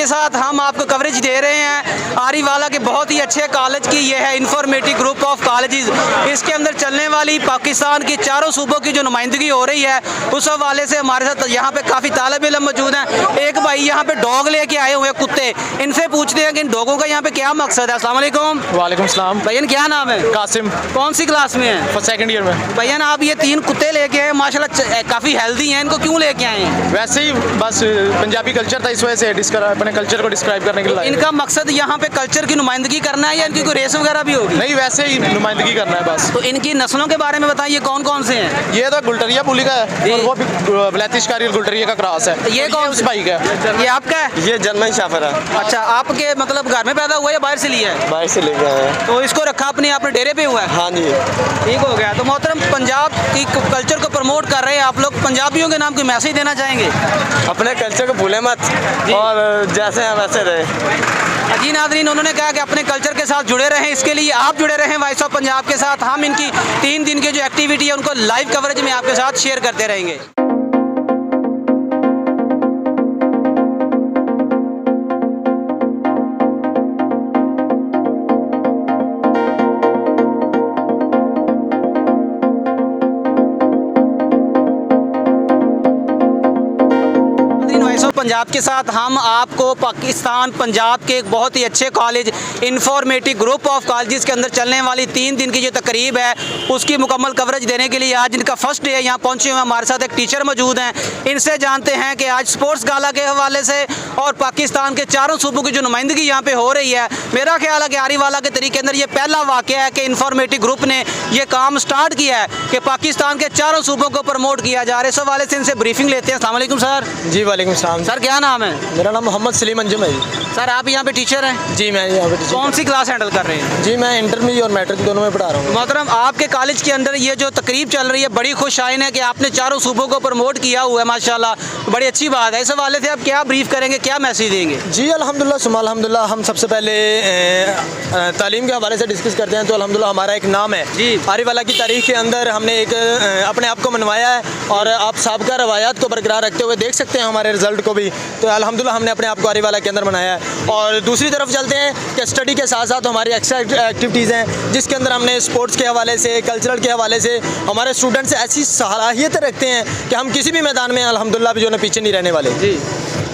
के साथ हम आपको कवरेज दे रहे हैं आरीवाला के बहुत ही अच्छे कॉलेज की। ये है इंफॉर्मेटिव ग्रुप ऑफ कॉलेजेस। इसके अंदर चलने वाली पाकिस्तान की चारों सूबों की जो नुमाइंदगी हो रही है उस हवाले से हमारे साथ यहाँ पे काफ़ी तालिब इल्म मौजूद हैं। एक भाई यहाँ पे डॉग लेके आए हुए कुत्ते, इनसे पूछते हैं कि इन डॉगों का यहाँ पे क्या मकसद है। अस्सलाम वालेकुम। वालेकुम सलाम। भैया क्या नाम है? कासिम। कौन सी क्लास में है? सेकंड ईयर में। भैया आप ये 3 कुत्ते लेके आए, माशाल्लाह काफ़ी हेल्दी हैं, इनको क्यों लेके आए हैं? वैसे ही बस पंजाबी कल्चर था, इस वजह से अपने कल्चर को डिस्क्राइब करने के लिए। इनका मकसद यहाँ पे कल्चर की नुमाइंदगी करना है या इनकी कोई रेस वगैरह भी होगी? नहीं, वैसे ही नुमाइंदगी करना है बस। तो इनकी नस्लों के बारे में बताइए, कौन कौन से हैं? ये तो गुलटरिया बुली का है और वो भी ब्लैतिश गुलटरिया का क्रॉस है। ये कौन सा भाई का है? ये आपका है? ये जर्मन शाफर है। अच्छा, आपके मतलब घर में पैदा हुआ है या बाहर से लिया है? बाहर से लेके आए हैं। तो इसको रखा अपने डेरे पे हुआ है? हाँ जी, ठीक हो गया। तो मोहतरम, पंजाब की कल्चर को प्रमोट कर रहे हैं आप लोग, पंजाबियों के नाम कोई मैसेज देना चाहेंगे? अपने कल्चर को भूले मत और जैसे हैं वैसे रहे। जी नाज़रीन, उन्होंने कहा कि अपने कल्चर के साथ जुड़े रहें, इसके लिए आप जुड़े रहें वॉइस ऑफ पंजाब के साथ। हम इनकी 3 दिन की जो एक्टिविटी है उनको लाइव कवरेज में आपके साथ शेयर करते रहेंगे। पंजाब के साथ हम आपको पाकिस्तान पंजाब के एक बहुत ही अच्छे college informative group of colleges के अंदर चलने वाली 3 दिन की जो तकरीब है उसकी मुकम्मल कवरेज देने के लिए आज इनका फर्स्ट डे है। यहाँ पहुँचे हुए हमारे साथ एक टीचर मौजूद हैं, इनसे जानते हैं कि आज स्पोर्ट्स गाला के हवाले से और पाकिस्तान के चारों सूबों की जो नुमाइंदगी यहाँ पे हो रही है, मेरा ख्याल है कि आरीवाला के तरीके अंदर ये पहला वाक़या है कि इंफॉर्मेटिव ग्रुप ने ये काम स्टार्ट किया है कि पाकिस्तान के चारों सूबों को प्रमोट किया जा रहा है। इस हवाले से इनसे ब्रीफिंग लेते हैं। अस्सलाम वालेकुम सर। जी वालेकुम सलाम। सर क्या नाम है? मेरा नाम मोहम्मद सलीम अंजुम है। सर आप यहाँ पे टीचर हैं? जी मैं यहाँ पे टीचर। कौन सी क्लास हैंडल कर रहे हैं? जी मैं इंटरमीडिएट और मैट्रिक दोनों में पढ़ा रहा हूँ। मोहतरम, आपके कॉलेज के अंदर ये जो तकरीब चल रही है बड़ी खुश आइन है कि आपने चारों सूबों को प्रमोट किया हुआ है, माशाल्लाह बड़ी अच्छी बात है। इस हवाले से आप क्या ब्रीफ करेंगे, क्या मैसेज देंगे? जी अल्हम्दुलिल्लाह सुम्मा अल्हम्दुलिल्लाह। हम सबसे पहले तालीम के हवाले से डिस्कस करते हैं तो अल्हम्दुलिल्लाह हमारा एक नाम है जी। आरीवाला की तारीख के अंदर हमने एक अपने आप को मनवाया है और आप साबका रवायात को बरकरार रखते हुए देख सकते हैं हमारे रिजल्ट को भी। तो अल्हम्दुलिल्लाह हमने अपने आप को आरीवाला के अंदर बनाया है। और दूसरी तरफ चलते हैं कि स्टडी के साथ साथ हमारी एक्स्ट्रा एक्टिविटीज़ हैं जिसके अंदर हमने स्पोर्ट्स के हवाले से, कल्चरल के हवाले से हमारे स्टूडेंट्स ऐसी सलाहियत रखते हैं कि हम किसी भी मैदान में अल्हम्दुलिल्लाह भी जो है पीछे नहीं रहने वाले। जी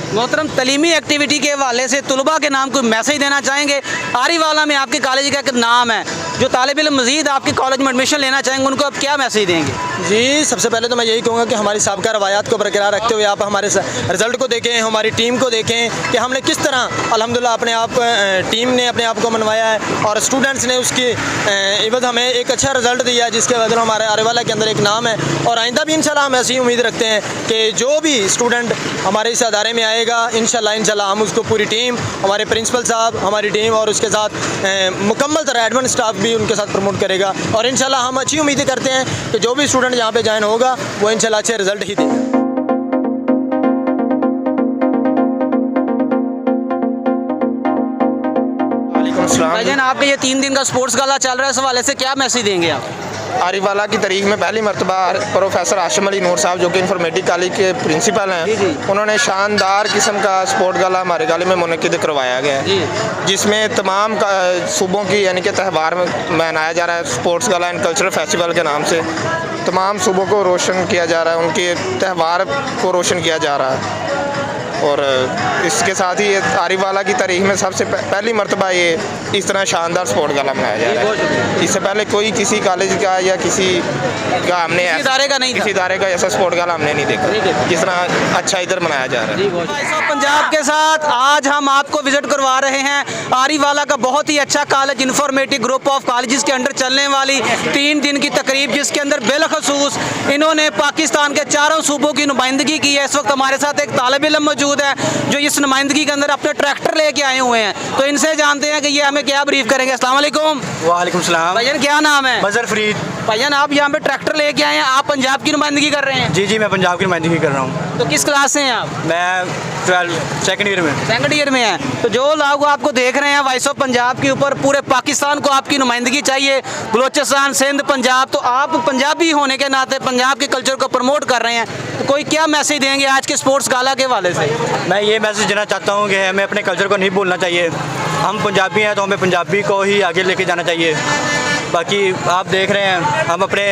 मोहतरम, तलीमी एक्टिविटी के हवाले से तुलबा के नाम कोई मैसेज देना चाहेंगे? आरीवाला में आपके कॉलेज का एक नाम है, जो तालिब इल्म मज़ीद आपके कॉलेज में एडमिशन लेना चाहेंगे उनको आप क्या मैसेज देंगे? जी सबसे पहले तो मैं यही कहूँगा कि हमारी साबका रवायात को बरकरार रखते हुए आप हमारे रिज़ल्ट को देखें, हमारी टीम को देखें कि हमने किस तरह अल्हम्दुलिल्लाह अपने आप टीम ने अपने आप को मनवाया है और स्टूडेंट्स ने उसकी इवज़ हमें एक अच्छा रिज़ल्ट दिया है जिसके वजह हमारे आरीवाला के अंदर एक नाम है। और आइंदा भी इंशाल्लाह हम ऐसी उम्मीद रखते हैं कि जो भी स्टूडेंट हमारे इस अदारे में आएगा इंशाल्लाह हम उसको पूरी टीम, हमारे प्रिंसिपल साहब, हमारी टीम और उसके साथ मुकम्मल तरह एडमिन स्टाफ भी उनके साथ प्रमोट करेगा। और इंशाल्लाह हम अच्छी उम्मीदें करते हैं कि जो भी स्टूडेंट यहाँ पे ज्वाइन होगा वो इंशाल्लाह अच्छे रिजल्ट ही देगा। भाईजान, आपके ये 3 दिन का स्पोर्ट्स गाला चल रहा है, इस हवाले से क्या मैसेज देंगे आप? आरीवाला की तारीख में पहली मरतबा प्रोफेसर आशिम अली नूर साहब जो कि इंफॉर्मेटिव कॉलेज के प्रिंसिपल हैं, उन्होंने शानदार किस्म का स्पोर्ट गाला हमारे गाले में मुनक़िद करवाया गया है जिसमें तमाम सूबों की यानी कि त्यौहार मनाया जा रहा है। Sports gala and cultural festival के नाम से तमाम सूबों को रोशन किया जा रहा है, उनके त्यौहार को रोशन किया जा रहा है। और इसके साथ ही आरीवाला की तारीख में सबसे पहली मरतबा ये इस तरह शानदार स्पोर्ट गाला मनाया जा रहा है। इससे पहले कोई किसी कॉलेज का या किसी का हमने किसी इदारे का ऐसा स्पोर्ट गाला हमने नहीं देखा जिस तरह अच्छा इधर मनाया जा रहा है। पंजाब के साथ आज हम आपको विजिट करवा रहे हैं आरीवाला का बहुत ही अच्छा college informative group of colleges के अंदर चलने वाली 3 दिन की तकरीब, जिसके अंदर बिलखसूस इन्होंने पाकिस्तान के चारों सूबों की नुमाइंदगी की है। इस वक्त हमारे साथ एक तालिब इल्म मौजूद है जो इस नुमाइंदगी के अंदर अपने ट्रैक्टर लेके आए हुए हैं, तो इनसे जानते हैं कि ये हमें क्या ब्रीफ करेंगे। अस्सलाम वालेकुम। वालेकुम सलाम। भाईजान क्या नाम है? बजर फरीद। भाईजान आप यहाँ पे ट्रैक्टर लेके आए हैं, आप पंजाब की नुमाइंदगी कर रहे हैं? जी मैं पंजाब की नुमाइंदगी कर रहा हूँ। तो किस क्लास से हैं आप? मैं 12 सेकंड ईयर में। सेकंड ईयर में है। तो जो लोग आपको देख रहे हैं वॉइस ऑफ पंजाब के ऊपर, पूरे पाकिस्तान को आपकी नुमाइंदगी चाहिए, बलूचिस्तान, सिंध, पंजाब, तो आप पंजाबी होने के नाते पंजाब के कल्चर को प्रमोट कर रहे हैं, तो कोई क्या मैसेज देंगे आज के स्पोर्ट्स गाला के हवाले से? मैं ये मैसेज देना चाहता हूँ कि हमें अपने कल्चर को नहीं भूलना चाहिए। हम पंजाबी हैं तो हमें पंजाबी को ही आगे लेके जाना चाहिए। बाकी आप देख रहे हैं हम अपने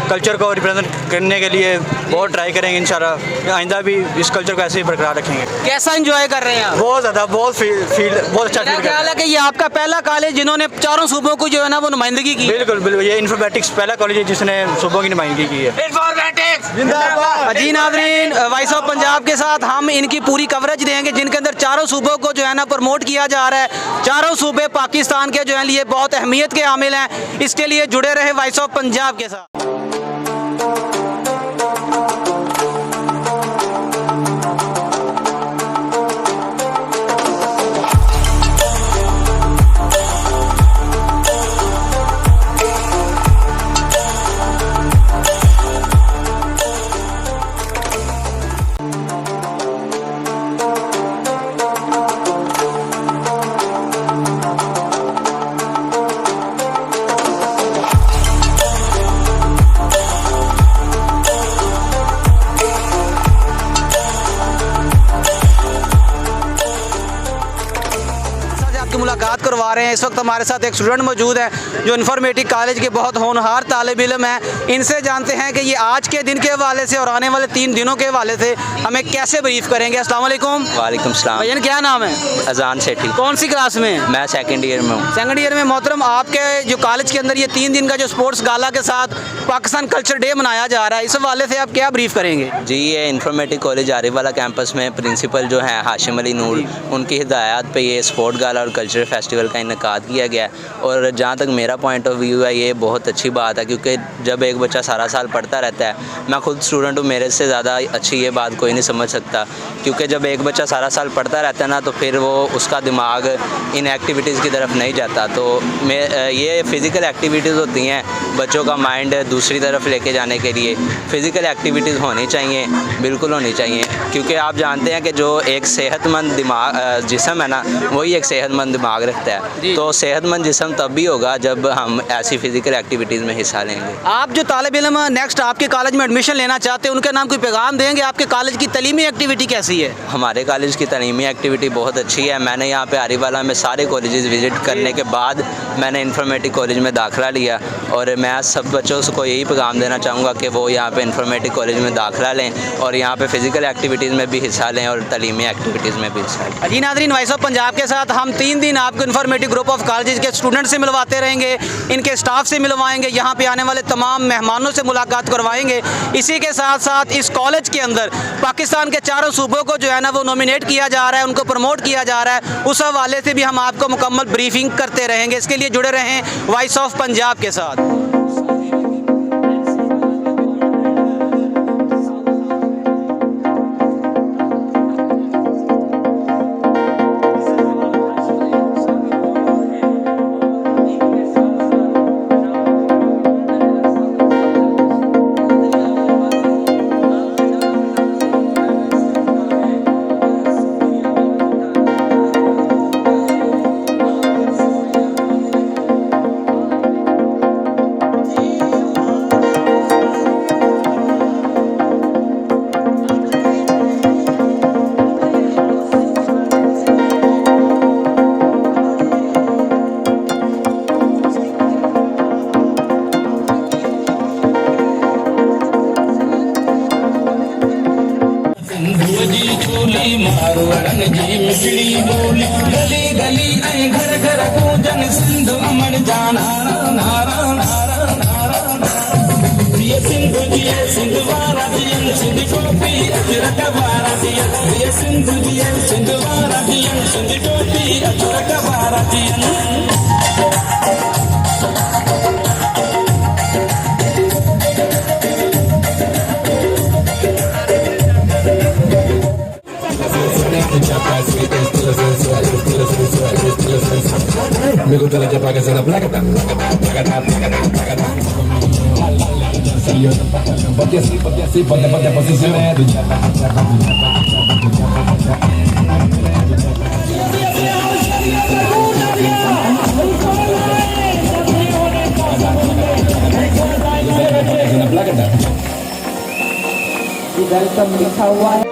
कल्चर को रिप्रेजेंट करने के लिए बहुत ट्राई करेंगे इंशाल्लाह। आइंदा भी इस कल्चर को ऐसे ही बरकरार रखेंगे। कैसा एंजॉय कर रहे हैं आप? बहुत ज़्यादा, बहुत अच्छा मेरा फील ख्याल है कि ये आपका पहला कॉलेज जिन्होंने चारों सूबों को जो है ना वो नुमाइंदगी की। बिल्कुल बिल्कुल, ये इन्फॉर्मेटिक्स पहला कॉलेज है जिसने सूबों की नुमाइंदगी की है। जी नाज़रीन, वॉइस ऑफ पंजाब के साथ हम इनकी पूरी कवरेज देंगे जिनके अंदर चारों सूबों को जो है ना प्रमोट किया जा रहा है। चारों सूबे पाकिस्तान के जो है लिए बहुत अहमियत के हामिल हैं। इसके लिए जुड़े रहे वॉइस ऑफ पंजाब के साथ। मुलाकात करवा रहे हैं। इस वक्त हमारे साथ एक स्टूडेंट मौजूद है जो इन्फॉर्मेटिक कॉलेज के बहुत होनहार तालिब इल्म हैं। इनसे जानते हैं कि ये आज के दिन के हवाले से और आने वाले 3 दिनों के हवाले से हमें कैसे ब्रीफ करेंगे। अस्सलाम वालेकुम। वालेकुम सलाम। भैया क्या नाम है? अजान सेठी। कौन सी क्लास में? मैं सेकंड ईयर में हूँ। सेकंड ईयर में। मोहतरम, आपके जो कॉलेज के अंदर ये 3 दिन का जो स्पोर्ट्स गाला के साथ पाकिस्तान कल्चर डे मनाया जा रहा है, इस हवाले से आप क्या ब्रीफ करेंगे? जी, ये इन्फॉर्मेटिक कॉलेज आरिफवाला कैंपस में प्रिंसिपल जो हैं हाशिम अली नूर, उनकी हिदायत पे ये स्पोर्ट गाला और कल्चर फेस्टिवल का इनकाद किया गया है। और जहाँ तक मेरा पॉइंट ऑफ व्यू है, ये बहुत अच्छी बात है क्योंकि जब एक बच्चा सारा साल पढ़ता रहता है, मैं खुद स्टूडेंट हूँ, मेरे से ज़्यादा अच्छी ये बात कोई नहीं समझ सकता, क्योंकि जब एक बच्चा सारा साल पढ़ता रहता है ना, तो फिर वो उसका दिमाग इन एक्टिविटीज़ की तरफ नहीं जाता। तो ये फ़िज़िकल एक्टिविटीज़ होती हैं बच्चों का माइंड दूसरी तरफ लेके जाने के लिए। फ़िज़िकल एक्टिविटीज़ होनी चाहिए, बिल्कुल होनी चाहिए, क्योंकि आप जानते हैं कि जो एक सेहतमंद दिमाग जिस्म है ना, वही एक सेहतमंद दिमाग रखता है। तो सेहतमंद जिस्म तब भी होगा जब हम ऐसी फ़िज़िकल एक्टिविटीज़ में हिस्सा लेंगे। आप जो तालिब इल्म नेक्स्ट आपके कॉलेज में एडमिशन लेना चाहते हैं, उनके नाम कोई पैगाम देंगे? आपके कॉलेज की तलीमी एक्टिविटी कैसी है? हमारे कॉलेज की तलीमी एक्टिविटी बहुत अच्छी है। मैंने यहाँ पे आरिफवाला में सारे कॉलेजेस विज़िट करने के बाद मैंने इन्फॉर्मेटिक कॉलेज में दाखिला लिया, और मैं सब बच्चों को यही पैगाम देना चाहूँगा कि वो यहाँ पे इन्फॉर्मेटिक कॉलेज में दाखिला लें और यहाँ पे फ़िज़िकल एक्टिविटीज़ में भी हिस्सा लें और तलीमी एक्टिविटीज़ में भी हिस्सा लें। जी नाज़रीन, वॉइस ऑफ पंजाब के साथ हम 3 दिन आपको इन्फॉर्मेटिव ग्रुप ऑफ कॉलेज के स्टूडेंट से मिलवाते रहेंगे, इनके स्टाफ से मिलवाएंगे, यहाँ पे आने वाले तमाम मेहमानों से मुलाकात करवाएंगे। इसी के साथ साथ इस कॉलेज के अंदर पाकिस्तान के चारों सूबों को जो है ना वो नॉमिनेट किया जा रहा है, उनको प्रमोट किया जा रहा है, उस हवाले से भी हम आपको मुकम्मल ब्रीफिंग करते रहेंगे। इसके लिए जुड़े रहें वॉइस ऑफ पंजाब के साथ। मिठड़ी बोली गली गली ऐं घर घर पूजन सिंधु अमर जाना नारा नारा नारा नारा ये सिंधु वारा दियन सिंधु टोपी अजरक वारा दियन ये सिंधु वारा दियन सिंधु टोपी अजरक वारा दियन। Me gusta la chapa que se la placa. Welcome लिखा हुआ है।